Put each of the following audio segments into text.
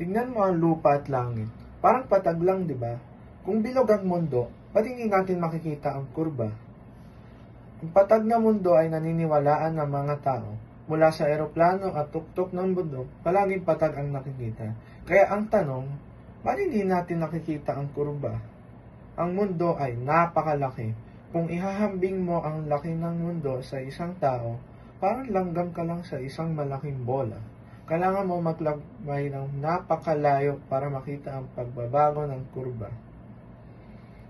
Tingnan mo ang lupa at langit. Parang patag lang, di ba? Kung bilog ang mundo, ba't hindi natin makikita ang kurba? Ang patag na mundo ay naniniwalaan ng mga tao. Mula sa eroplano at tuktok ng bundok, palaging patag ang nakikita. Kaya ang tanong, ba't hindi natin nakikita ang kurba? Ang mundo ay napakalaki. Kung ihahambing mo ang laki ng mundo sa isang tao, parang langgam ka lang sa isang malaking bola. Kailangan mo maglakbay ng napakalayo para makita ang pagbabago ng kurba.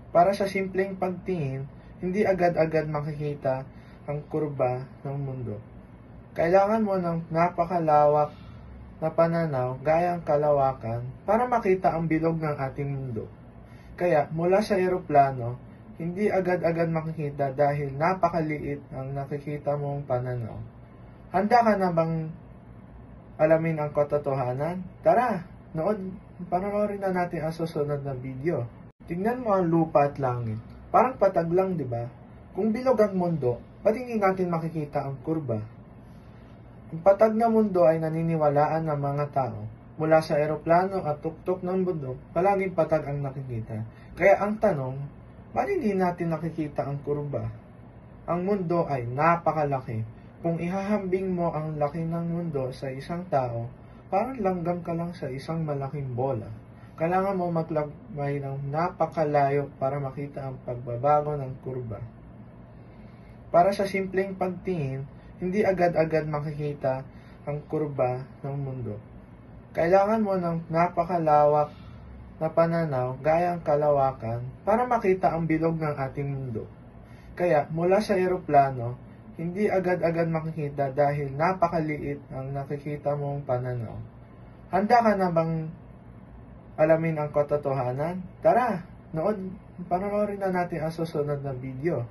Para sa simpleng pagtingin, hindi agad-agad makikita ang kurba ng mundo. Kailangan mo ng napakalawak na pananaw gaya ang kalawakan para makita ang bilog ng ating mundo. Kaya mula sa eroplano, hindi agad-agad makikita dahil napakaliit ang nakikita mong pananaw. Handa ka na bang alamin ang katotohanan? Tara, panoorin na natin ang susunod na video. Tingnan mo ang lupa at langit. Parang patag lang, di ba? Kung bilog ang mundo, ba't hindi natin makikita ang kurba? Ang patag na mundo ay naniniwalaan ng mga tao. Mula sa eroplano at tuktok ng bundok, palaging patag ang nakikita. Kaya ang tanong, ba't hindi natin nakikita ang kurba? Ang mundo ay napakalaki. Kung ihahambing mo ang laki ng mundo sa isang tao, parang langgam ka lang sa isang malaking bola. Kailangan mo maglakbay ng napakalayo para makita ang pagbabago ng kurba. Para sa simpleng pagtingin, hindi agad-agad makikita ang kurba ng mundo. Kailangan mo ng napakalawak na pananaw gaya ang kalawakan para makita ang bilog ng ating mundo. Kaya mula sa eroplano, hindi agad-agad makikita dahil napakaliit ang nakikita mong pananaw. Handa ka na bang alamin ang katotohanan? Tara, panoorin na natin ang susunod na video.